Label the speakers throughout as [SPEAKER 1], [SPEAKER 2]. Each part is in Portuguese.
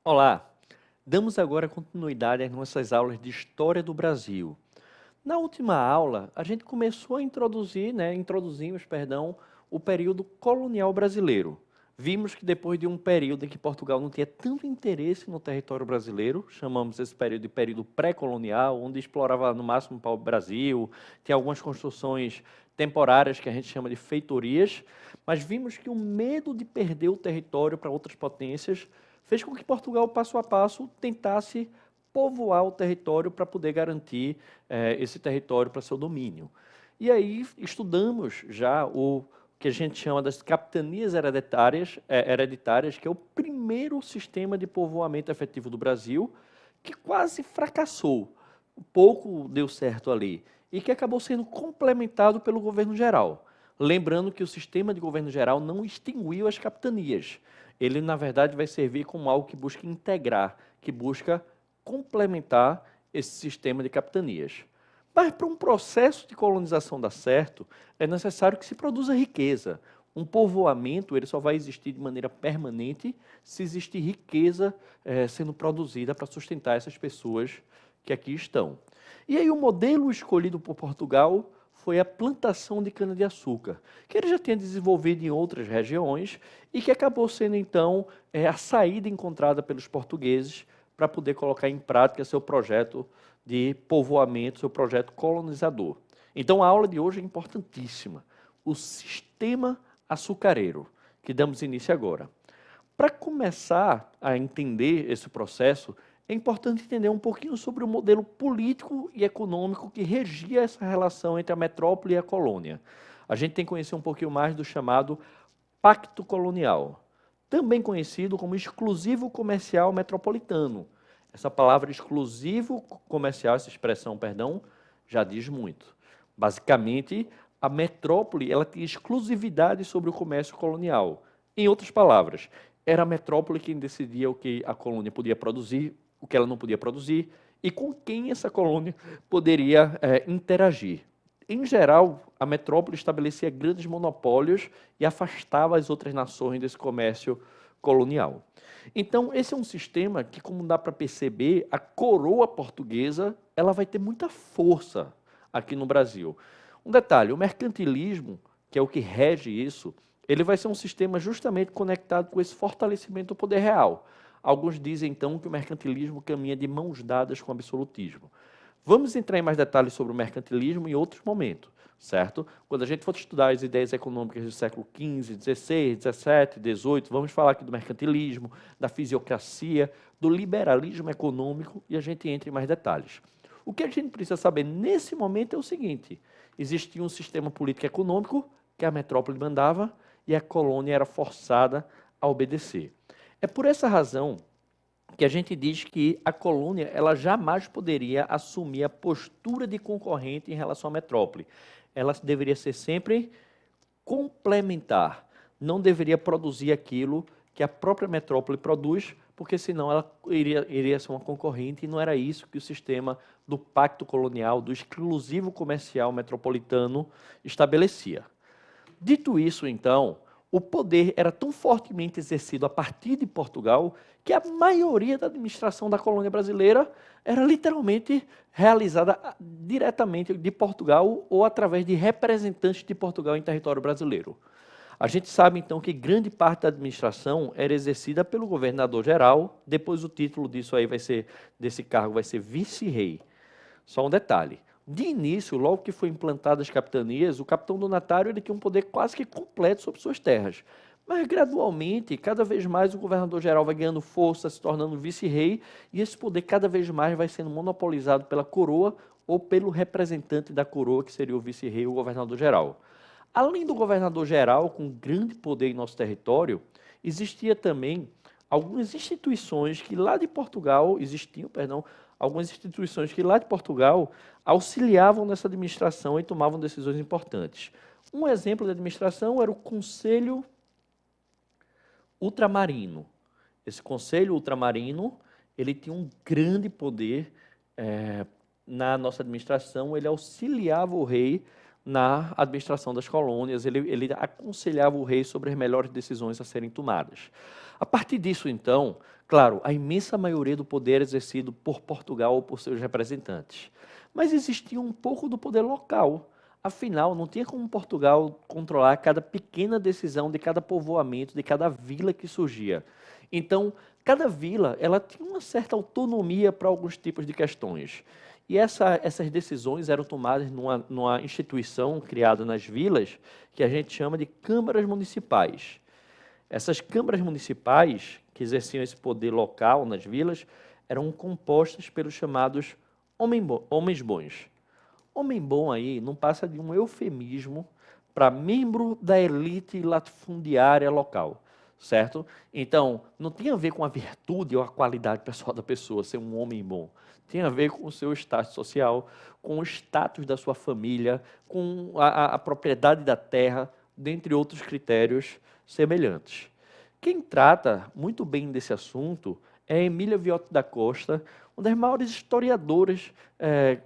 [SPEAKER 1] Olá, damos agora continuidade às nossas aulas de História do Brasil. Na última aula, a gente começou a introduzimos, o período colonial brasileiro. Vimos que depois de um período em que Portugal não tinha tanto interesse no território brasileiro, chamamos esse período de período pré-colonial, onde explorava no máximo o Brasil, tinha algumas construções temporárias que a gente chama de feitorias, mas vimos que o medo de perder o território para outras potências fez com que Portugal, passo a passo, tentasse povoar o território para poder garantir esse território para seu domínio. E aí estudamos já o que a gente chama das capitanias hereditárias, que é o primeiro sistema de povoamento efetivo do Brasil, que quase fracassou, pouco deu certo ali, e que acabou sendo complementado pelo governo geral. Lembrando que o sistema de governo geral não extinguiu as capitanias. Ele, na verdade, vai servir como algo que busca integrar, que busca complementar esse sistema de capitanias. Mas para um processo de colonização dar certo, é necessário que se produza riqueza. Um povoamento ele só vai existir de maneira permanente se existir riqueza sendo produzida para sustentar essas pessoas que aqui estão. E aí o modelo escolhido por Portugal foi a plantação de cana-de-açúcar, que ele já tinha desenvolvido em outras regiões e que acabou sendo, então, a saída encontrada pelos portugueses para poder colocar em prática seu projeto de povoamento, seu projeto colonizador. Então, a aula de hoje é importantíssima. O sistema açucareiro, que damos início agora. Para começar a entender esse processo, é importante entender um pouquinho sobre o modelo político e econômico que regia essa relação entre a metrópole e a colônia. A gente tem que conhecer um pouquinho mais do chamado Pacto Colonial, também conhecido como exclusivo comercial metropolitano. Essa palavra exclusivo comercial, essa expressão, perdão, já diz muito. Basicamente, a metrópole ela tinha exclusividade sobre o comércio colonial. Em outras palavras, era a metrópole quem decidia o que a colônia podia produzir, o que ela não podia produzir e com quem essa colônia poderia interagir. Em geral, a metrópole estabelecia grandes monopólios e afastava as outras nações desse comércio colonial. Então, esse é um sistema que, como dá para perceber, a coroa portuguesa ela vai ter muita força aqui no Brasil. Um detalhe, o mercantilismo, que é o que rege isso, ele vai ser um sistema justamente conectado com esse fortalecimento do poder real. Alguns dizem, então, que o mercantilismo caminha de mãos dadas com o absolutismo. Vamos entrar em mais detalhes sobre o mercantilismo em outros momentos, certo? Quando a gente for estudar as ideias econômicas do século XV, XVI, XVII, XVIII, vamos falar aqui do mercantilismo, da fisiocracia, do liberalismo econômico e a gente entra em mais detalhes. O que a gente precisa saber nesse momento é o seguinte: existia um sistema político econômico que a metrópole mandava e a colônia era forçada a obedecer. É por essa razão que a gente diz que a colônia ela jamais poderia assumir a postura de concorrente em relação à metrópole. Ela deveria ser sempre complementar, não deveria produzir aquilo que a própria metrópole produz, porque senão ela iria ser uma concorrente e não era isso que o sistema do pacto colonial, do exclusivo comercial metropolitano estabelecia. Dito isso, então, o poder era tão fortemente exercido a partir de Portugal que a maioria da administração da colônia brasileira era literalmente realizada diretamente de Portugal ou através de representantes de Portugal em território brasileiro. A gente sabe, então, que grande parte da administração era exercida pelo governador-geral, depois o título desse cargo vai ser vice-rei. Só um detalhe. De início, logo que foi implantadas as capitanias, o capitão donatário ele tinha um poder quase que completo sobre suas terras. Mas, gradualmente, cada vez mais o governador-geral vai ganhando força, se tornando vice-rei, e esse poder cada vez mais vai sendo monopolizado pela coroa ou pelo representante da coroa, que seria o vice-rei, o governador-geral. Além do governador-geral, com grande poder em nosso território, existia também algumas instituições que lá de Portugal, algumas instituições que lá de Portugal auxiliavam nessa administração e tomavam decisões importantes. Um exemplo de administração era o Conselho Ultramarino. Esse Conselho Ultramarino, ele tinha um grande poder na nossa administração, ele auxiliava o rei na administração das colônias, ele aconselhava o rei sobre as melhores decisões a serem tomadas. A partir disso, então, Claro, a imensa maioria do poder era exercido por Portugal ou por seus representantes. Mas existia um pouco do poder local. Afinal, não tinha como Portugal controlar cada pequena decisão de cada povoamento, de cada vila que surgia. Então, cada vila ela tinha uma certa autonomia para alguns tipos de questões. E essas decisões eram tomadas numa instituição criada nas vilas, que a gente chama de câmaras municipais. Essas câmaras municipais, que exerciam esse poder local nas vilas, eram compostas pelos chamados homens bons. Homem bom aí não passa de um eufemismo para membro da elite latifundiária local, certo? Então, não tem a ver com a virtude ou a qualidade pessoal da pessoa ser um homem bom. Tem a ver com o seu status social, com o status da sua família, com a propriedade da terra, dentre outros critérios semelhantes. Quem trata muito bem desse assunto é Emília Viotti da Costa, uma das maiores historiadoras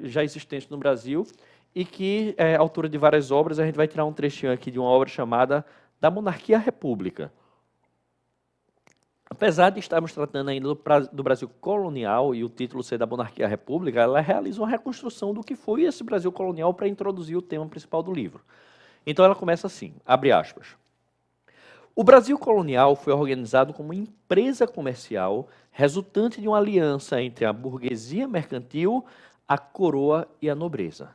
[SPEAKER 1] já existentes no Brasil e que é autora de várias obras. A gente vai tirar um trechinho aqui de uma obra chamada Da Monarquia à República. Apesar de estarmos tratando ainda do Brasil colonial e o título ser da Monarquia à República, ela realiza uma reconstrução do que foi esse Brasil colonial para introduzir o tema principal do livro. Então ela começa assim, abre aspas. O Brasil colonial foi organizado como empresa comercial resultante de uma aliança entre a burguesia mercantil, a coroa e a nobreza.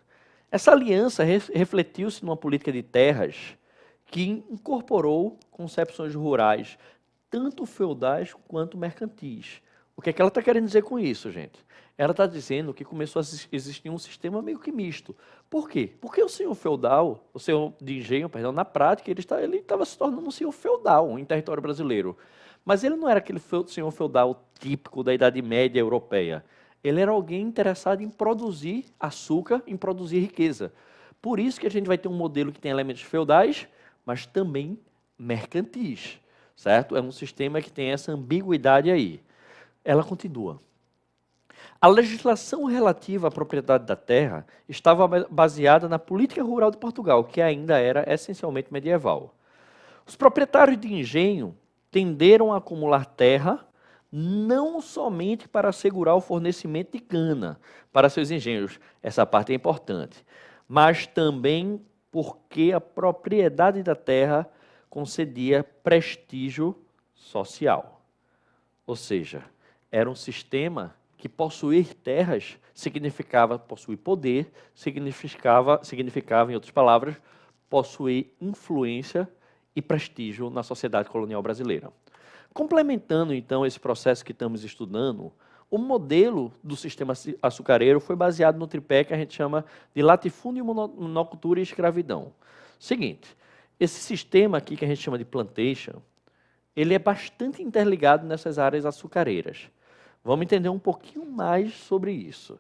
[SPEAKER 1] Essa aliança refletiu-se numa política de terras que incorporou concepções rurais, tanto feudais quanto mercantis. O que é que ela está querendo dizer com isso, gente? Ela está dizendo que começou a existir um sistema meio que misto. Por quê? Porque o senhor feudal, o senhor de engenho, perdão, na prática, ele estava se tornando um senhor feudal em território brasileiro. Mas ele não era aquele senhor feudal típico da Idade Média europeia. Ele era alguém interessado em produzir açúcar, em produzir riqueza. Por isso que a gente vai ter um modelo que tem elementos feudais, mas também mercantis, certo? É um sistema que tem essa ambiguidade aí. Ela continua. A legislação relativa à propriedade da terra estava baseada na política rural de Portugal, que ainda era essencialmente medieval. Os proprietários de engenho tenderam a acumular terra não somente para assegurar o fornecimento de cana para seus engenhos, essa parte é importante, mas também porque a propriedade da terra concedia prestígio social. Ou seja, era um sistema que possuir terras significava possuir poder, significava, em outras palavras, possuir influência e prestígio na sociedade colonial brasileira. Complementando, então, esse processo que estamos estudando, o modelo do sistema açucareiro foi baseado no tripé que a gente chama de latifúndio, monocultura e escravidão. Seguinte, esse sistema aqui que a gente chama de plantation, ele é bastante interligado nessas áreas açucareiras. Vamos entender um pouquinho mais sobre isso.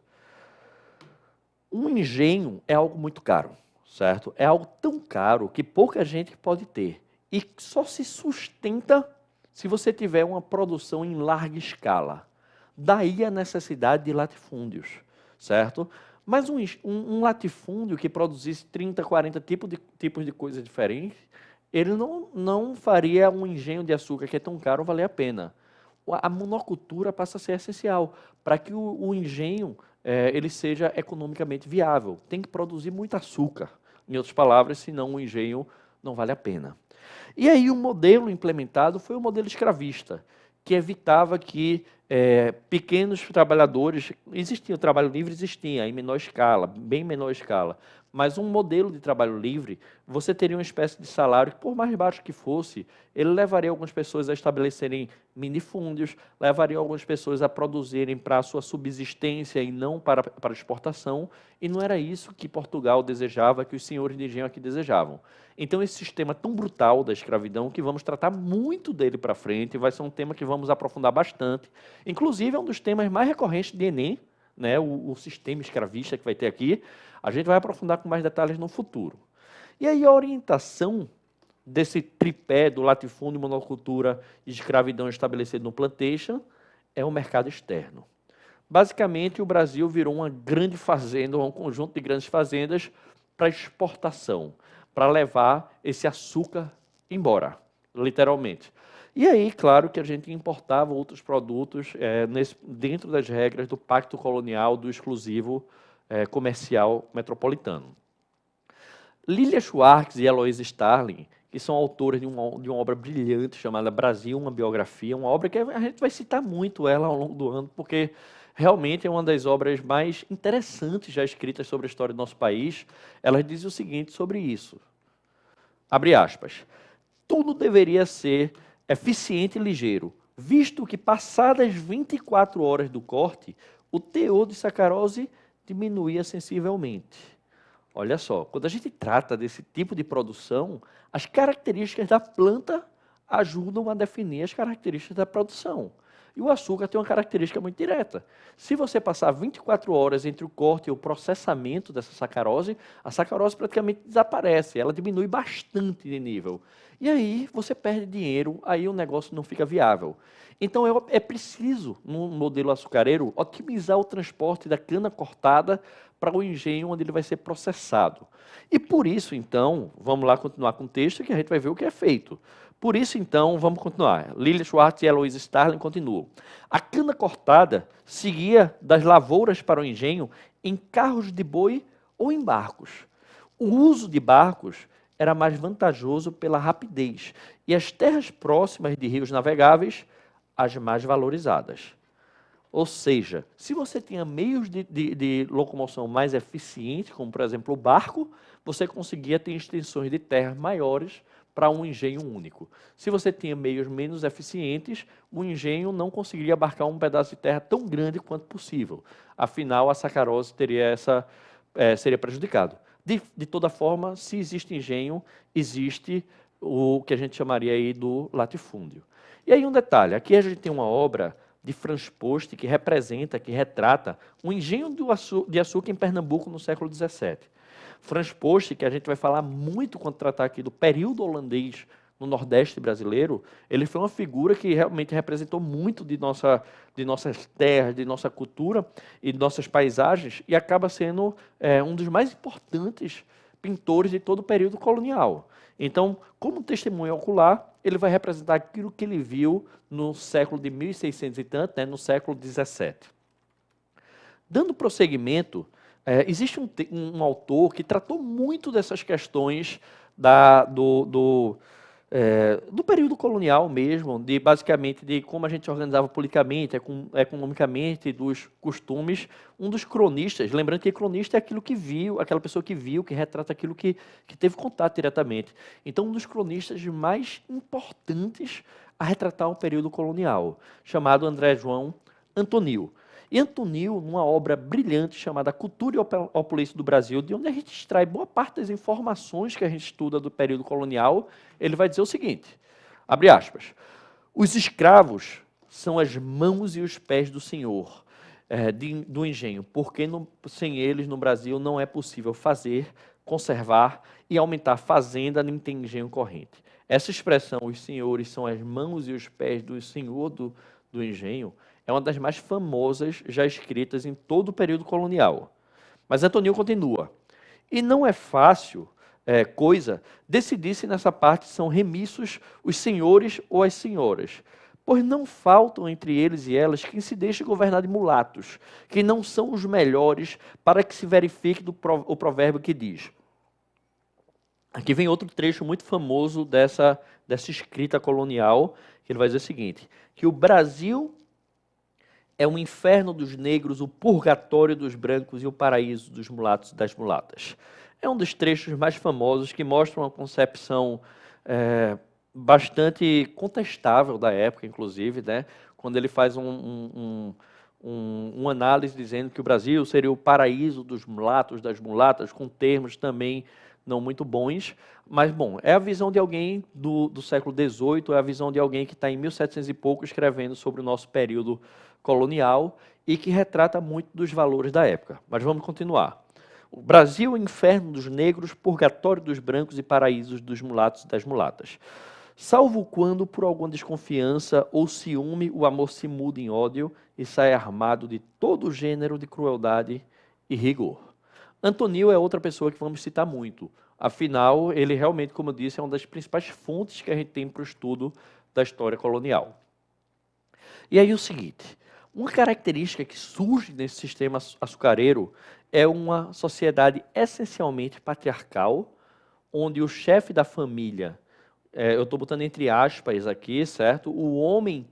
[SPEAKER 1] Um engenho é algo muito caro, certo? É algo tão caro que pouca gente pode ter. E só se sustenta se você tiver uma produção em larga escala. Daí a necessidade de latifúndios, certo? Mas um latifúndio que produzisse 30, 40 tipos de coisas diferentes, ele não faria um engenho de açúcar que é tão caro valer a pena. A monocultura passa a ser essencial para que o engenho ele seja economicamente viável. Tem que produzir muito açúcar, em outras palavras, senão o engenho não vale a pena. E aí o modelo implementado foi o modelo escravista, que evitava que pequenos trabalhadores, existia o trabalho livre, existia em menor escala, bem menor escala, mas um modelo de trabalho livre, você teria uma espécie de salário que, por mais baixo que fosse, ele levaria algumas pessoas a estabelecerem minifúndios, levaria algumas pessoas a produzirem para a sua subsistência e não para exportação, e não era isso que Portugal desejava, que os senhores de engenho aqui desejavam. Então, esse sistema tão brutal da escravidão, que vamos tratar muito dele para frente, vai ser um tema que vamos aprofundar bastante, inclusive é um dos temas mais recorrentes de Enem, né, o sistema escravista que vai ter aqui, a gente vai aprofundar com mais detalhes no futuro. E aí a orientação desse tripé do latifúndio, monocultura e escravidão estabelecido no plantation é o mercado externo. Basicamente, o Brasil virou uma grande fazenda, um conjunto de grandes fazendas para exportação, para levar esse açúcar embora, literalmente. E aí, claro que a gente importava outros produtos dentro das regras do Pacto Colonial do exclusivo comercial metropolitano. Lilia Schwartz e Eloise Starling, que são autores de uma obra brilhante chamada Brasil, uma biografia, uma obra que a gente vai citar muito ela ao longo do ano, porque realmente é uma das obras mais interessantes já escritas sobre a história do nosso país. Elas dizem o seguinte sobre isso, abre aspas, tudo deveria ser eficiente e ligeiro, visto que passadas 24 horas do corte, o teor de sacarose diminuía sensivelmente. Olha só, quando a gente trata desse tipo de produção, as características da planta ajudam a definir as características da produção. E o açúcar tem uma característica muito direta. Se você passar 24 horas entre o corte e o processamento dessa sacarose, a sacarose praticamente desaparece, ela diminui bastante de nível. E aí você perde dinheiro, aí o negócio não fica viável. Então é preciso, no modelo açucareiro, otimizar o transporte da cana cortada para o engenho onde ele vai ser processado. E por isso, então, vamos lá continuar com o texto que a gente vai ver o que é feito. Por isso, então, vamos continuar. Lilia Schwartz e Eloise Starling continuam. A cana cortada seguia das lavouras para o engenho em carros de boi ou em barcos. O uso de barcos era mais vantajoso pela rapidez e as terras próximas de rios navegáveis, as mais valorizadas. Ou seja, se você tinha meios de locomoção mais eficientes, como por exemplo o barco, você conseguia ter extensões de terra maiores para um engenho único. Se você tinha meios menos eficientes, o engenho não conseguiria abarcar um pedaço de terra tão grande quanto possível. Afinal, a sacarose seria prejudicado. De toda forma, se existe engenho, existe o que a gente chamaria aí do latifúndio. E aí um detalhe, aqui a gente tem uma obra de Franz Post que representa, que retrata um engenho de açúcar em Pernambuco no século XVII. Franz Post, que a gente vai falar muito quando tratar aqui do período holandês no Nordeste brasileiro, ele foi uma figura que realmente representou muito de nossas terras, de nossa cultura e de nossas paisagens, e acaba sendo um dos mais importantes pintores de todo o período colonial. Então, como testemunho ocular, ele vai representar aquilo que ele viu no século de 1600 e tanto, no século XVII. Dando prosseguimento, existe um autor que tratou muito dessas questões do período colonial mesmo, basicamente de como a gente se organizava politicamente, economicamente, dos costumes. Um dos cronistas, lembrando que cronista é aquilo que viu, aquela pessoa que viu, que retrata aquilo que teve contato diretamente. Então, um dos cronistas mais importantes a retratar o período colonial, chamado André João Antonil. E Antonil, numa obra brilhante chamada Cultura e Opulência do Brasil, de onde a gente extrai boa parte das informações que a gente estuda do período colonial, ele vai dizer o seguinte, abre aspas, os escravos são as mãos e os pés do senhor, do engenho, porque sem eles no Brasil não é possível fazer, conservar e aumentar fazenda nem ter engenho corrente. Essa expressão, os senhores são as mãos e os pés do senhor do engenho, é uma das mais famosas já escritas em todo o período colonial. Mas Antonil continua. E não é fácil coisa decidir se nessa parte são remissos os senhores ou as senhoras, pois não faltam entre eles e elas quem se deixe governar de mulatos, que não são os melhores para que se verifique o provérbio que diz. Aqui vem outro trecho muito famoso dessa escrita colonial, que ele vai dizer o seguinte, que o Brasil é o inferno dos negros, o purgatório dos brancos e o paraíso dos mulatos e das mulatas. É um dos trechos mais famosos que mostra uma concepção bastante contestável da época, inclusive, né? Quando ele faz uma análise dizendo que o Brasil seria o paraíso dos mulatos, das mulatas, com termos também não muito bons, mas, bom, é a visão de alguém do século XVIII, é a visão de alguém que está em 1700 e pouco escrevendo sobre o nosso período colonial e que retrata muito dos valores da época. Mas vamos continuar. O Brasil é o inferno dos negros, purgatório dos brancos e paraísos dos mulatos e das mulatas. Salvo quando, por alguma desconfiança ou ciúme, o amor se muda em ódio e sai armado de todo gênero de crueldade e rigor. Antonil é outra pessoa que vamos citar muito. Afinal, ele realmente, como eu disse, é uma das principais fontes que a gente tem para o estudo da história colonial. E aí o seguinte, uma característica que surge nesse sistema açucareiro é uma sociedade essencialmente patriarcal, onde o chefe da família, eu estou botando entre aspas aqui, certo? O homem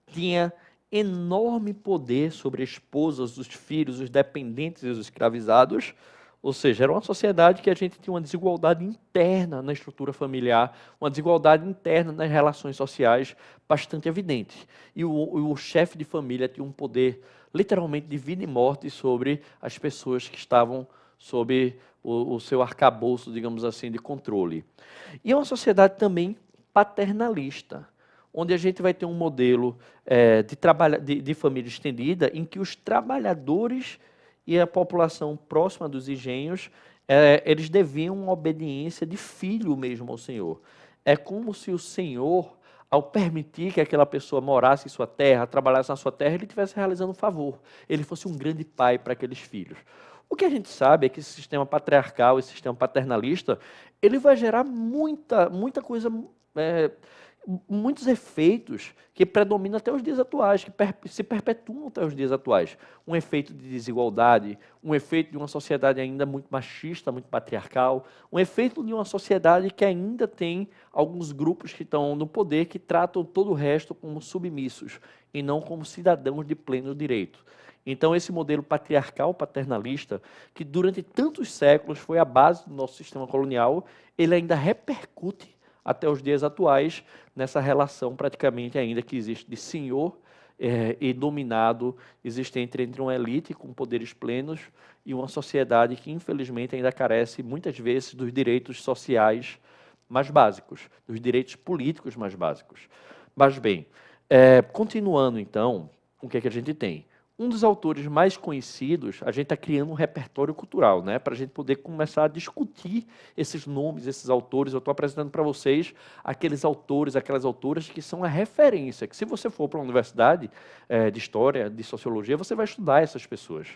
[SPEAKER 1] tinha enorme poder sobre as esposas, os filhos, os dependentes e os escravizados, ou seja, era uma sociedade que a gente tinha uma desigualdade interna na estrutura familiar, uma desigualdade interna nas relações sociais bastante evidente. E o chefe de família tinha um poder literalmente de vida e morte sobre as pessoas que estavam sob o seu arcabouço, digamos assim, de controle. E é uma sociedade também paternalista, onde a gente vai ter um modelo de família estendida em que os trabalhadores e a população próxima dos engenhos, eles deviam uma obediência de filho mesmo ao Senhor. É como se o Senhor, ao permitir que aquela pessoa morasse em sua terra, trabalhasse na sua terra, ele estivesse realizando um favor. Ele fosse um grande pai para aqueles filhos. O que a gente sabe é que esse sistema patriarcal, esse sistema paternalista, ele vai gerar muita coisa, muitos efeitos que predominam até os dias atuais, que se perpetuam até os dias atuais. Um efeito de desigualdade, um efeito de uma sociedade ainda muito machista, muito patriarcal, um efeito de uma sociedade que ainda tem alguns grupos que estão no poder que tratam todo o resto como submissos e não como cidadãos de pleno direito. Então, esse modelo patriarcal, paternalista, que durante tantos séculos foi a base do nosso sistema colonial, ele ainda repercute até os dias atuais, nessa relação praticamente ainda que existe de senhor e dominado existente entre uma elite com poderes plenos e uma sociedade que, infelizmente, ainda carece, muitas vezes, dos direitos sociais mais básicos, dos direitos políticos mais básicos. Mas, bem, continuando, então, o que é que a gente tem? Um dos autores mais conhecidos, a gente está criando um repertório cultural, né, para a gente poder começar a discutir esses nomes, esses autores. Eu estou apresentando para vocês aqueles autores, aquelas autoras que são a referência, que se você for para uma universidade de história, de sociologia, você vai estudar essas pessoas.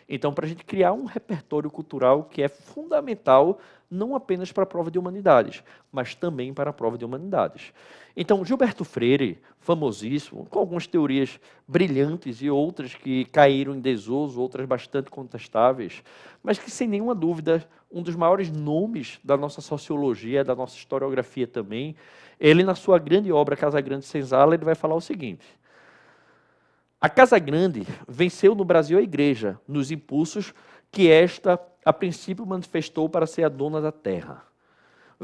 [SPEAKER 1] Então, para a gente criar um repertório cultural que é fundamental, não apenas para a prova de humanidades, mas também para a prova de humanidades. Então, Gilberto Freire, famosíssimo, com algumas teorias brilhantes e outras que caíram em desuso, outras bastante contestáveis, mas que, sem nenhuma dúvida, um dos maiores nomes da nossa sociologia, da nossa historiografia também, ele, na sua grande obra Casa Grande Senzala, ele vai falar o seguinte: a Casa Grande venceu no Brasil a Igreja, nos impulsos que esta, a princípio, manifestou para ser a dona da terra.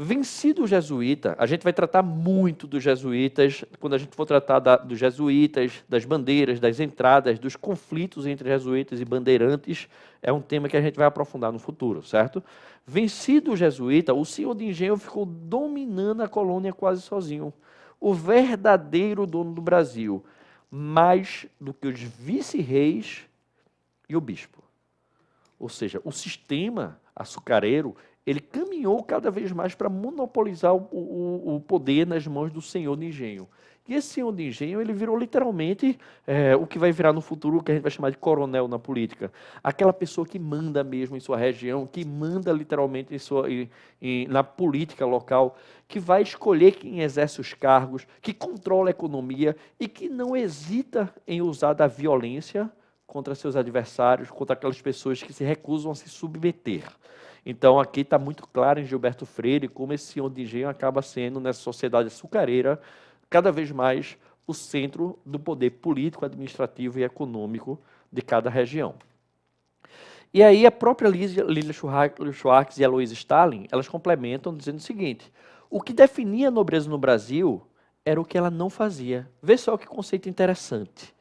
[SPEAKER 1] Vencido o jesuíta, a gente vai tratar muito dos jesuítas, quando a gente for tratar dos jesuítas, das bandeiras, das entradas, dos conflitos entre jesuítas e bandeirantes, é um tema que a gente vai aprofundar no futuro, certo? Vencido o jesuíta, o senhor de engenho ficou dominando a colônia quase sozinho, o verdadeiro dono do Brasil, mais do que os vice-reis e o bispo. Ou seja, o sistema açucareiro, ele caminhou cada vez mais para monopolizar o poder nas mãos do senhor de engenho. E esse senhor de engenho, ele virou literalmente o que vai virar no futuro, o que a gente vai chamar de coronel na política. Aquela pessoa que manda mesmo em sua região, que manda literalmente na política local, que vai escolher quem exerce os cargos, que controla a economia e que não hesita em usar da violência contra seus adversários, contra aquelas pessoas que se recusam a se submeter. Então, aqui está muito claro em Gilberto Freire como esse senhor de engenho acaba sendo, nessa sociedade açucareira, cada vez mais o centro do poder político, administrativo e econômico de cada região. E aí a própria Lilia Schwartz e a Aloysio Stalin, elas complementam dizendo o seguinte: o que definia a nobreza no Brasil era o que ela não fazia. Vê só que conceito interessante.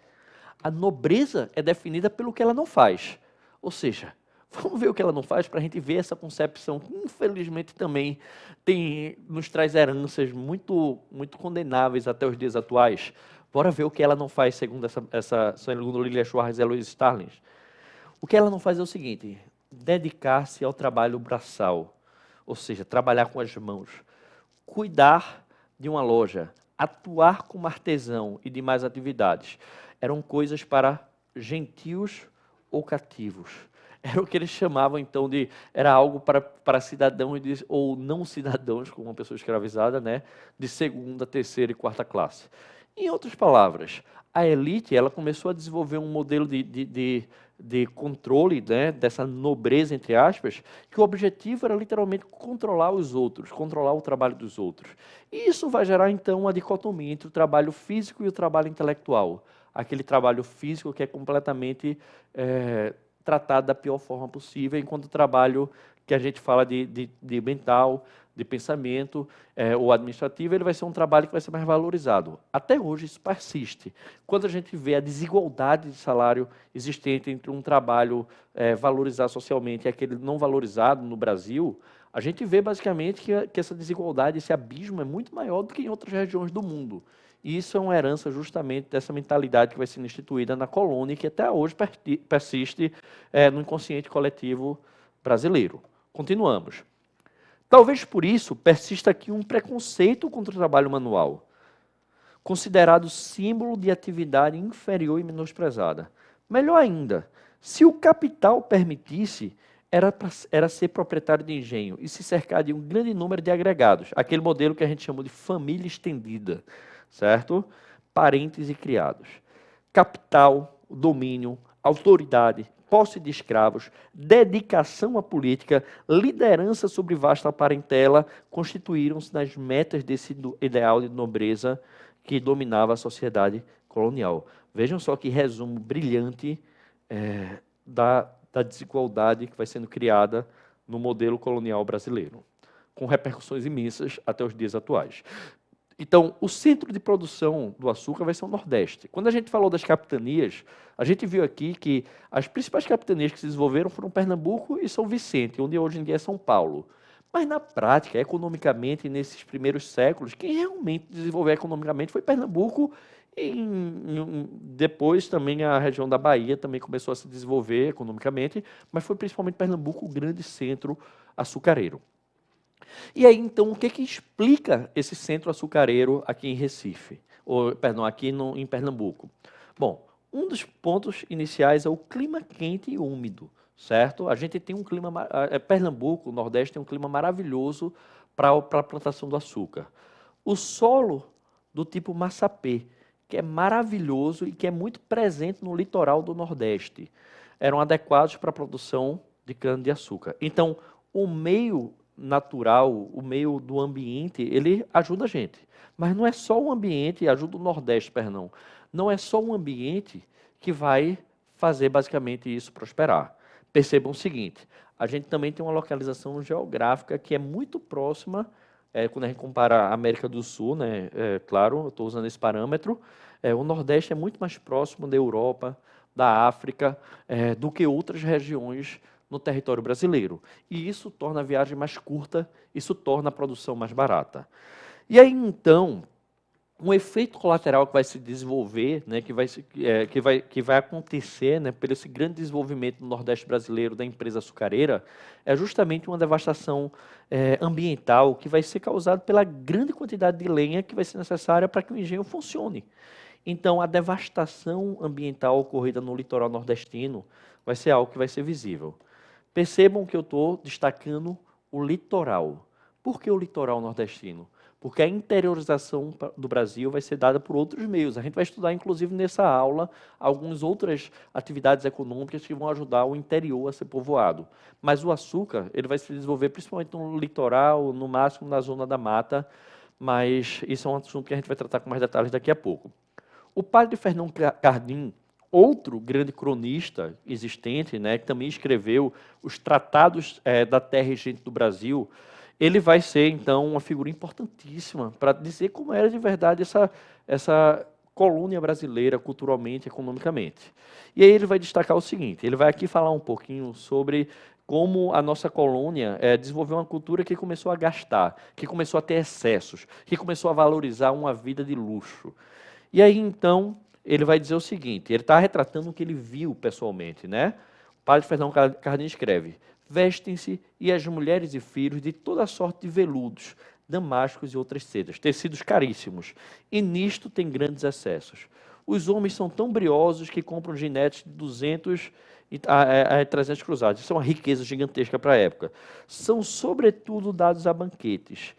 [SPEAKER 1] A nobreza é definida pelo que ela não faz. Ou seja, vamos ver o que ela não faz para a gente ver essa concepção que, infelizmente, também nos traz heranças muito condenáveis até os dias atuais. Bora ver o que ela não faz, segundo segundo Lilia Schwartz e Aloysio Stalin. O que ela não faz é o seguinte: dedicar-se ao trabalho braçal, ou seja, trabalhar com as mãos, cuidar de uma loja, atuar como artesão e demais atividades. Eram coisas para gentios ou cativos. era o que eles chamavam, então, era algo para cidadãos ou não cidadãos, como uma pessoa escravizada, né, de segunda, terceira e quarta classe. Em outras palavras, a elite ela começou a desenvolver um modelo de controle, né, dessa nobreza, entre aspas, que o objetivo era literalmente controlar os outros, controlar o trabalho dos outros. E isso vai gerar, então, uma dicotomia entre o trabalho físico e o trabalho intelectual. Aquele trabalho físico que é completamente tratado da pior forma possível, enquanto o trabalho que a gente fala de mental, de pensamento ou administrativo, ele vai ser um trabalho que vai ser mais valorizado. Até hoje isso persiste. Quando a gente vê a desigualdade de salário existente entre um trabalho valorizado socialmente e aquele não valorizado no Brasil, a gente vê basicamente que essa desigualdade, esse abismo é muito maior do que em outras regiões do mundo. E isso é uma herança justamente dessa mentalidade que vai sendo instituída na colônia e que até hoje persiste no inconsciente coletivo brasileiro. Continuamos. Talvez por isso persista aqui um preconceito contra o trabalho manual, considerado símbolo de atividade inferior e menosprezada. Melhor ainda, se o capital permitisse, era ser proprietário de engenho e se cercar de um grande número de agregados, aquele modelo que a gente chama de família estendida, certo? Parentes e criados. Capital, domínio, autoridade, posse de escravos, dedicação à política, liderança sobre vasta parentela, constituíram-se nas metas desse ideal de nobreza que dominava a sociedade colonial. Vejam só que resumo brilhante da desigualdade que vai sendo criada no modelo colonial brasileiro, com repercussões imensas até os dias atuais. Então, o centro de produção do açúcar vai ser o Nordeste. Quando a gente falou das capitanias, a gente viu aqui que as principais capitanias que se desenvolveram foram Pernambuco e São Vicente, onde hoje em dia é São Paulo. Mas na prática, economicamente, nesses primeiros séculos, quem realmente desenvolveu economicamente foi Pernambuco e depois também a região da Bahia também começou a se desenvolver economicamente, mas foi principalmente Pernambuco o grande centro açucareiro. E aí, então, o que explica esse centro açucareiro aqui em Recife? Ou, perdão, aqui em Pernambuco? Bom, um dos pontos iniciais é o clima quente e úmido, certo? A gente tem um clima... Pernambuco, o Nordeste, tem um clima maravilhoso para a plantação do açúcar. O solo do tipo massapê, que é maravilhoso e que é muito presente no litoral do Nordeste, eram adequados para a produção de cana-de-açúcar. Então, o meio natural, o meio do ambiente, ele ajuda a gente. Mas não é só o ambiente, ajuda o Nordeste, perdão. Não é só o ambiente que vai fazer basicamente isso prosperar. Percebam o seguinte, a gente também tem uma localização geográfica que é muito próxima, quando a gente compara a América do Sul, né, claro, eu estou usando esse parâmetro, o Nordeste é muito mais próximo da Europa, da África, do que outras regiões no território brasileiro. E isso torna a viagem mais curta, isso torna a produção mais barata. E aí, então, um efeito colateral que vai se desenvolver, né, que vai acontecer, né, pelo esse grande desenvolvimento no Nordeste brasileiro da empresa açucareira, é justamente uma devastação ambiental que vai ser causada pela grande quantidade de lenha que vai ser necessária para que o engenho funcione. Então, a devastação ambiental ocorrida no litoral nordestino vai ser algo que vai ser visível. Percebam que eu estou destacando o litoral. Por que o litoral nordestino? Porque a interiorização do Brasil vai ser dada por outros meios. A gente vai estudar, inclusive, nessa aula, algumas outras atividades econômicas que vão ajudar o interior a ser povoado. Mas o açúcar, ele vai se desenvolver principalmente no litoral, no máximo na zona da mata, mas isso é um assunto que a gente vai tratar com mais detalhes daqui a pouco. O padre Fernão Cardim, outro grande cronista existente, né, que também escreveu os tratados da terra e gente do Brasil, ele vai ser, então, uma figura importantíssima para dizer como era de verdade essa colônia brasileira, culturalmente e economicamente. E aí ele vai destacar o seguinte, ele vai aqui falar um pouquinho sobre como a nossa colônia desenvolveu uma cultura que começou a gastar, que começou a ter excessos, que começou a valorizar uma vida de luxo. E aí, então, ele vai dizer o seguinte, ele está retratando o que ele viu pessoalmente, né? O padre Fernão Cardim escreve, vestem-se e as mulheres e filhos de toda sorte de veludos, damascos e outras sedas, tecidos caríssimos, e nisto tem grandes excessos. Os homens são tão briosos que compram ginetes de 200 a 300 cruzados. Isso é uma riqueza gigantesca para a época. São, sobretudo, dados a banquetes.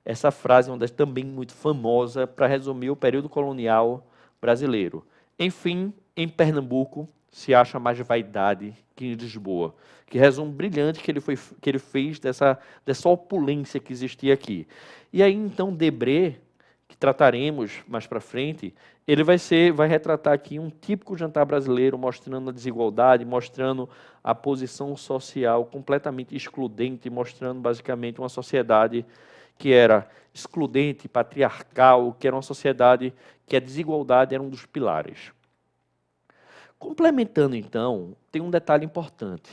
[SPEAKER 1] Essa frase é uma das também muito famosa para resumir o período colonial brasileiro. Enfim, em Pernambuco se acha mais vaidade que em Lisboa. Que resumo brilhante que ele fez dessa opulência que existia aqui. E aí, então, Debré, que trataremos mais para frente, ele vai retratar aqui um típico jantar brasileiro, mostrando a desigualdade, mostrando a posição social completamente excludente, mostrando basicamente uma sociedade que era excludente, patriarcal, que era uma sociedade que a desigualdade era um dos pilares. Complementando, então, tem um detalhe importante.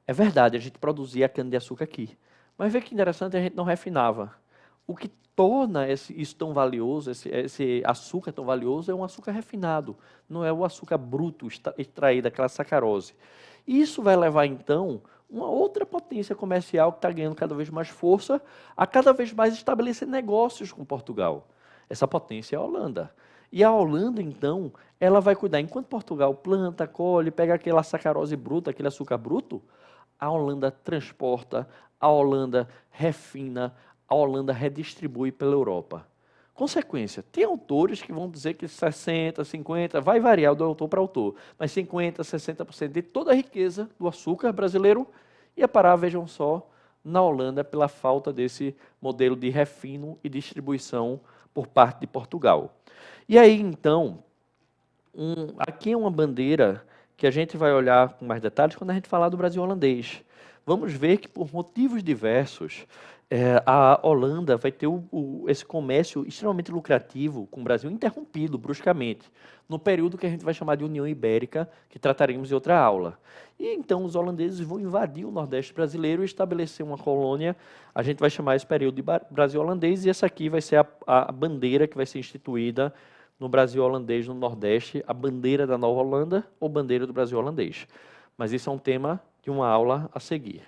[SPEAKER 1] É verdade, a gente produzia cana-de-açúcar aqui, mas vê que interessante, a gente não refinava. O que torna isso tão valioso, esse açúcar tão valioso, é um açúcar refinado, não é o açúcar bruto, extraído daquela sacarose. Isso vai levar, então, uma outra potência comercial que está ganhando cada vez mais força, a cada vez mais estabelecer negócios com Portugal. Essa potência é a Holanda. E a Holanda, então, ela vai cuidar, enquanto Portugal planta, colhe, pega aquela sacarose bruta, aquele açúcar bruto, a Holanda transporta, a Holanda refina, a Holanda redistribui pela Europa. Consequência, tem autores que vão dizer que 60%, 50%, vai variar do autor para autor, mas 50%, 60% de toda a riqueza do açúcar brasileiro ia parar, vejam só, na Holanda pela falta desse modelo de refino e distribuição por parte de Portugal. E aí, então, aqui é uma bandeira que a gente vai olhar com mais detalhes quando a gente falar do Brasil holandês. Vamos ver que, por motivos diversos, a Holanda vai ter esse comércio extremamente lucrativo com o Brasil interrompido bruscamente, no período que a gente vai chamar de União Ibérica, que trataremos em outra aula. E então os holandeses vão invadir o Nordeste brasileiro e estabelecer uma colônia, a gente vai chamar esse período de Brasil holandês, e essa aqui vai ser a bandeira que vai ser instituída no Brasil holandês no Nordeste, a bandeira da Nova Holanda ou bandeira do Brasil holandês. Mas isso é um tema de uma aula a seguir.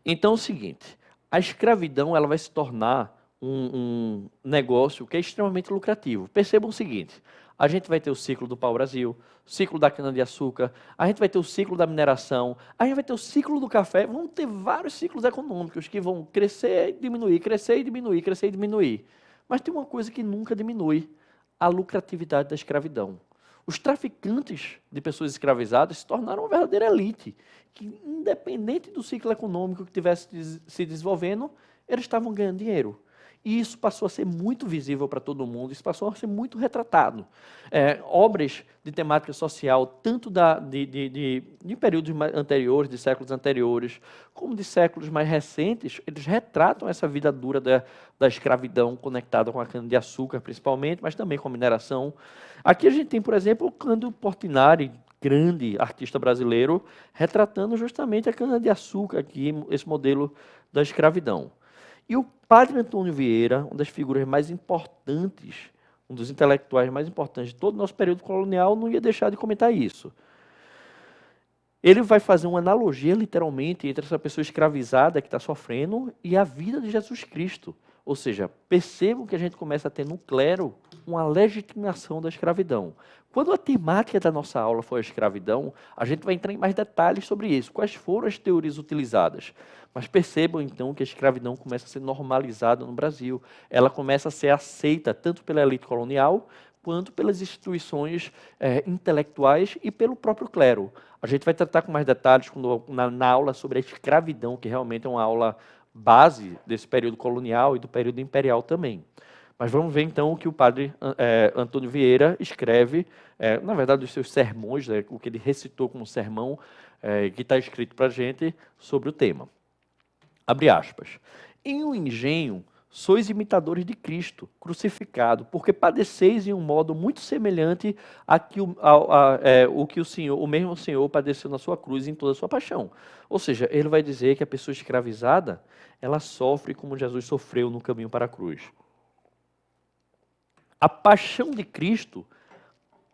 [SPEAKER 1] Então é o seguinte, a escravidão ela vai se tornar um negócio que é extremamente lucrativo. Percebam o seguinte, a gente vai ter o ciclo do pau-brasil, o ciclo da cana-de-açúcar, a gente vai ter o ciclo da mineração, a gente vai ter o ciclo do café, vão ter vários ciclos econômicos que vão crescer e diminuir, crescer e diminuir, crescer e diminuir. Mas tem uma coisa que nunca diminui, a lucratividade da escravidão. Os traficantes de pessoas escravizadas se tornaram uma verdadeira elite, que independente do ciclo econômico que estivesse se desenvolvendo, eles estavam ganhando dinheiro. E isso passou a ser muito visível para todo mundo, isso passou a ser muito retratado. Obras de temática social, tanto de períodos anteriores, de séculos anteriores, como de séculos mais recentes, eles retratam essa vida dura da escravidão conectada com a cana-de-açúcar, principalmente, mas também com a mineração. Aqui a gente tem, por exemplo, o Cândido Portinari, grande artista brasileiro, retratando justamente a cana-de-açúcar, aqui, esse modelo da escravidão. E o padre Antônio Vieira, uma das figuras mais importantes, um dos intelectuais mais importantes de todo o nosso período colonial, não ia deixar de comentar isso. Ele vai fazer uma analogia, literalmente, entre essa pessoa escravizada que está sofrendo e a vida de Jesus Cristo. Ou seja, percebam que a gente começa a ter no clero uma legitimação da escravidão. Quando a temática da nossa aula for a escravidão, a gente vai entrar em mais detalhes sobre isso. Quais foram as teorias utilizadas? Mas percebam, então, que a escravidão começa a ser normalizada no Brasil. Ela começa a ser aceita tanto pela elite colonial, quanto pelas instituições intelectuais e pelo próprio clero. A gente vai tratar com mais detalhes na aula sobre a escravidão, que realmente é uma aula base desse período colonial e do período imperial também. Mas vamos ver então o que o padre Antônio Vieira escreve, na verdade, os seus sermões, o que ele recitou como sermão, que está escrito para a gente sobre o tema. Abre aspas. Em um engenho, sois imitadores de Cristo, crucificado, porque padeceis em um modo muito semelhante o que o mesmo Senhor padeceu na sua cruz em toda a sua paixão. Ou seja, ele vai dizer que a pessoa escravizada, ela sofre como Jesus sofreu no caminho para a cruz. A paixão de Cristo,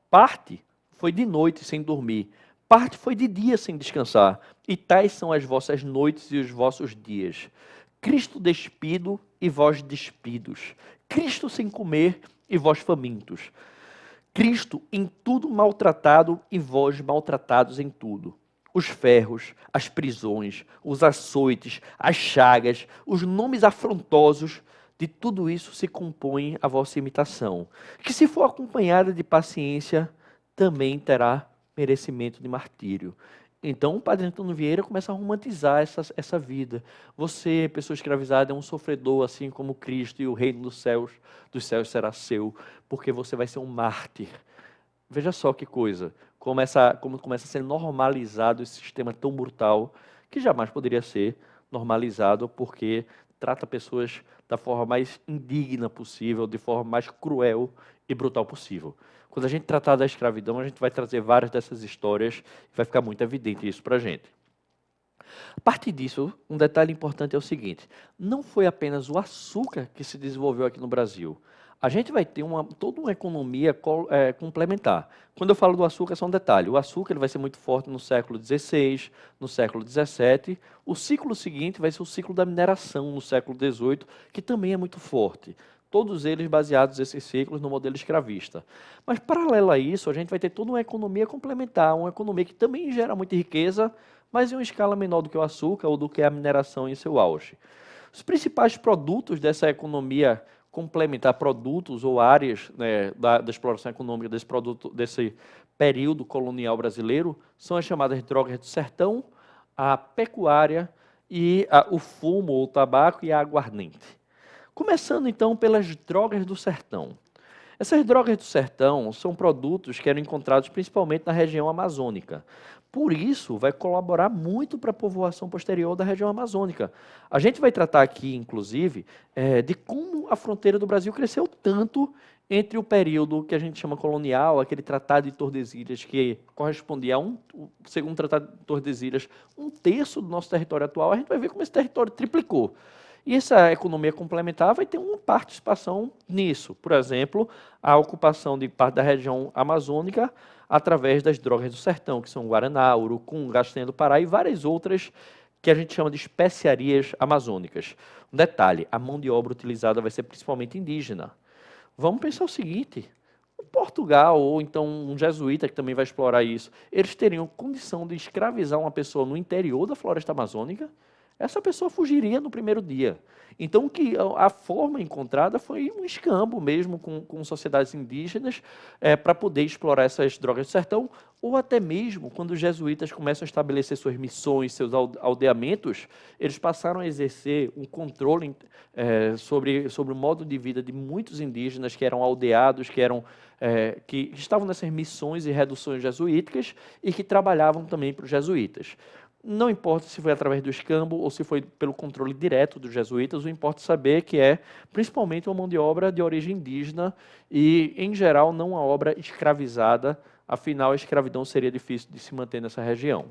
[SPEAKER 1] parte foi de noite sem dormir, parte foi de dia sem descansar, e tais são as vossas noites e os vossos dias. Cristo despido e vós despidos. Cristo sem comer e vós famintos. Cristo em tudo maltratado e vós maltratados em tudo. Os ferros, as prisões, os açoites, as chagas, os nomes afrontosos, de tudo isso se compõe a vossa imitação, que se for acompanhada de paciência, também terá merecimento de martírio. Então, o padre Antônio Vieira começa a romantizar essa vida. Você, pessoa escravizada, é um sofredor, assim como Cristo, e o reino dos céus será seu, porque você vai ser um mártir. Veja só que coisa, como começa a ser normalizado esse sistema tão brutal, que jamais poderia ser normalizado, porque trata pessoas da forma mais indigna possível, de forma mais cruel e brutal possível. Quando a gente tratar da escravidão, a gente vai trazer várias dessas histórias e vai ficar muito evidente isso para a gente. A partir disso, um detalhe importante é o seguinte: não foi apenas o açúcar que se desenvolveu aqui no Brasil. A gente vai ter toda uma economia complementar. Quando eu falo do açúcar, é só um detalhe. O açúcar ele vai ser muito forte no século XVI, no século XVII. O ciclo seguinte vai ser o ciclo da mineração no século XVIII, que também é muito forte. Todos eles baseados, esses ciclos, no modelo escravista. Mas, paralelo a isso, a gente vai ter toda uma economia complementar, uma economia que também gera muita riqueza, mas em uma escala menor do que o açúcar ou do que a mineração em seu auge. Os principais produtos dessa economia complementar, produtos ou áreas, né, da exploração econômica desse período colonial brasileiro, são as chamadas drogas do sertão, a pecuária e o fumo, ou o tabaco e a aguardente. Começando então pelas drogas do sertão. Essas drogas do sertão são produtos que eram encontrados principalmente na região amazônica. Por isso, vai colaborar muito para a povoação posterior da região amazônica. A gente vai tratar aqui, inclusive, de como a fronteira do Brasil cresceu tanto entre o período que a gente chama colonial, aquele Tratado de Tordesilhas, que correspondia segundo o Tratado de Tordesilhas, 1/3 do nosso território atual. A gente vai ver como esse território triplicou. E essa economia complementar vai ter uma participação nisso. Por exemplo, a ocupação de parte da região amazônica através das drogas do sertão, que são o guaraná, o urucum, castanha do Pará e várias outras que a gente chama de especiarias amazônicas. Um detalhe, a mão de obra utilizada vai ser principalmente indígena. Vamos pensar o seguinte: Portugal, ou então um jesuíta que também vai explorar isso, eles teriam condição de escravizar uma pessoa no interior da floresta amazônica? Essa pessoa fugiria no primeiro dia. Então, a forma encontrada foi um escambo mesmo com sociedades indígenas para poder explorar essas drogas do sertão, ou até mesmo quando os jesuítas começam a estabelecer suas missões, seus aldeamentos, eles passaram a exercer um controle sobre o modo de vida de muitos indígenas que eram aldeados, que estavam nessas missões e reduções jesuíticas e que trabalhavam também para os jesuítas. Não importa se foi através do escambo ou se foi pelo controle direto dos jesuítas, o importa saber que é principalmente uma mão de obra de origem indígena e, em geral, não uma obra escravizada, afinal a escravidão seria difícil de se manter nessa região.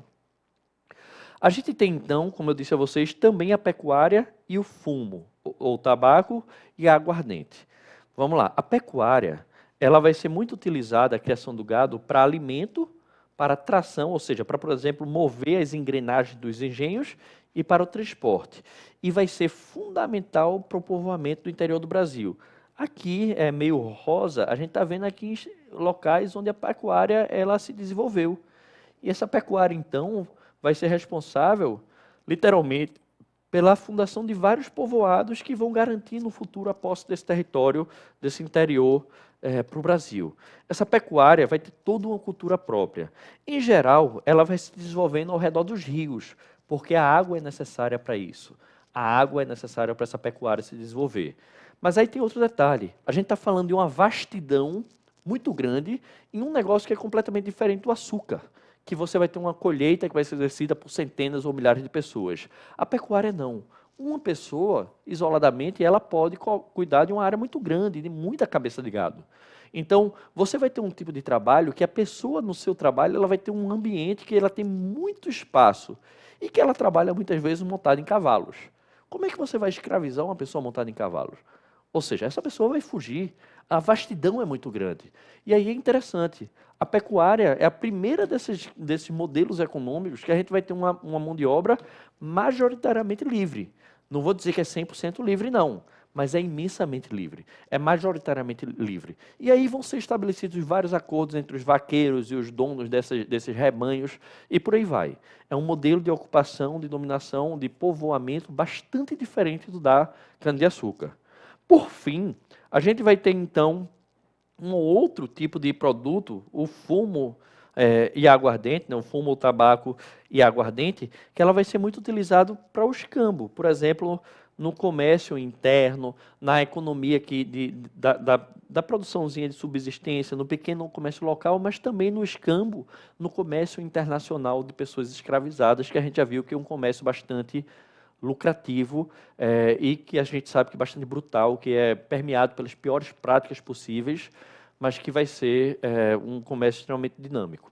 [SPEAKER 1] A gente tem então, como eu disse a vocês, também a pecuária e o fumo, ou tabaco e a aguardente. Vamos lá, a pecuária ela vai ser muito utilizada, a criação do gado, para alimento, para tração, ou seja, para, por exemplo, mover as engrenagens dos engenhos e para o transporte. E vai ser fundamental para o povoamento do interior do Brasil. Aqui, é meio rosa, a gente está vendo aqui locais onde a pecuária ela se desenvolveu. E essa pecuária, então, vai ser responsável, literalmente, pela fundação de vários povoados que vão garantir no futuro a posse desse território, desse interior, para o Brasil. Essa pecuária vai ter toda uma cultura própria. Em geral, ela vai se desenvolvendo ao redor dos rios, porque a água é necessária para isso. A água é necessária para essa pecuária se desenvolver. Mas aí tem outro detalhe. A gente está falando de uma vastidão muito grande em um negócio que é completamente diferente do açúcar, que você vai ter uma colheita que vai ser exercida por centenas ou milhares de pessoas. A pecuária não. Uma pessoa, isoladamente, ela pode cuidar de uma área muito grande, de muita cabeça de gado. Então, você vai ter um tipo de trabalho que a pessoa, no seu trabalho, ela vai ter um ambiente que ela tem muito espaço e que ela trabalha, muitas vezes, montada em cavalos. Como é que você vai escravizar uma pessoa montada em cavalos? Ou seja, essa pessoa vai fugir. A vastidão é muito grande. E aí é interessante. A pecuária é a primeira desses modelos econômicos que a gente vai ter uma mão de obra majoritariamente livre. Não vou dizer que é 100% livre, não. mas é imensamente livre, é majoritariamente livre. E aí vão ser estabelecidos vários acordos entre os vaqueiros e os donos desses rebanhos, e por aí vai. É um modelo de ocupação, de dominação, de povoamento bastante diferente do da cana-de-açúcar. Por fim, a gente vai ter então um outro tipo de produto, o fumo e aguardente, né, o fumo, o tabaco e aguardente, que ela vai ser muito utilizado para o escambo, por exemplo, no comércio interno, na economia da produçãozinha de subsistência, no pequeno comércio local, mas também no escambo, no comércio internacional de pessoas escravizadas, que a gente já viu que é um comércio bastante lucrativo e que a gente sabe que é bastante brutal, que é permeado pelas piores práticas possíveis, mas que vai ser um comércio extremamente dinâmico.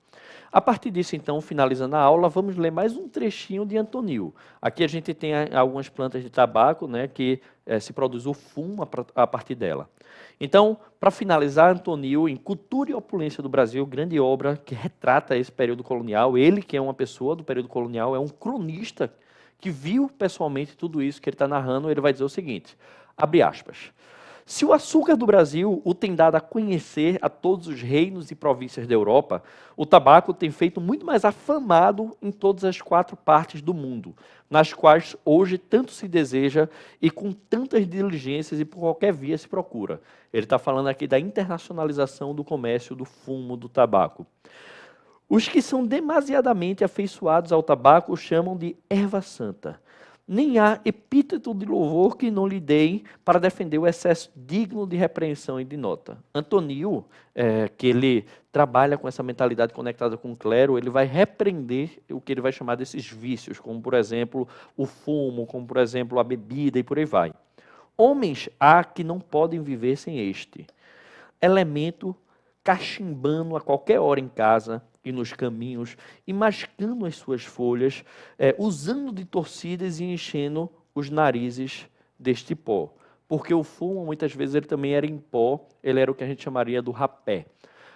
[SPEAKER 1] A partir disso, então, finalizando a aula, vamos ler mais um trechinho de Antonil. Aqui a gente tem algumas plantas de tabaco, né, que se produz o fumo a partir dela. Então, para finalizar, Antonil, em Cultura e Opulência do Brasil, grande obra que retrata esse período colonial. Ele, que é uma pessoa do período colonial, é um cronista que viu pessoalmente tudo isso que ele está narrando. Ele vai dizer o seguinte, abre aspas: se o açúcar do Brasil o tem dado a conhecer a todos os reinos e províncias da Europa, o tabaco tem feito muito mais afamado em todas as 4 partes do mundo, nas quais hoje tanto se deseja e com tantas diligências e por qualquer via se procura. Ele está falando aqui da internacionalização do comércio do fumo, do tabaco. Os que são demasiadamente afeiçoados ao tabaco o chamam de erva santa. Nem há epíteto de louvor que não lhe deem para defender o excesso digno de repreensão e de nota. Antonil, que ele trabalha com essa mentalidade conectada com o clero, ele vai repreender o que ele vai chamar desses vícios, como, por exemplo, o fumo, como, por exemplo, a bebida e por aí vai. Homens há que não podem viver sem este elemento, cachimbando a qualquer hora em casa e nos caminhos, e mascando as suas folhas, usando de torcidas e enchendo os narizes deste pó. Porque o fumo, muitas vezes, ele também era em pó, ele era o que a gente chamaria do rapé.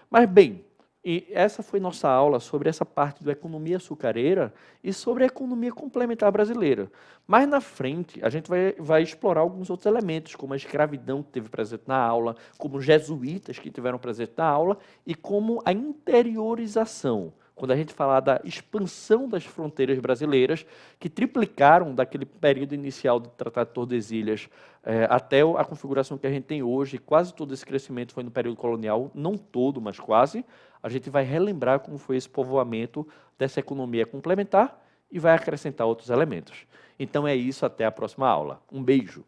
[SPEAKER 1] Mas, bem, e essa foi nossa aula sobre essa parte da economia açucareira e sobre a economia complementar brasileira. Mais na frente, a gente vai explorar alguns outros elementos, como a escravidão que teve presente na aula, como os jesuítas que tiveram presente na aula e como a interiorização. Quando a gente falar da expansão das fronteiras brasileiras, que triplicaram daquele período inicial do Tratado de Tordesilhas até a configuração que a gente tem hoje, quase todo esse crescimento foi no período colonial, não todo, mas quase, a gente vai relembrar como foi esse povoamento dessa economia complementar e vai acrescentar outros elementos. Então é isso, até a próxima aula. Um beijo!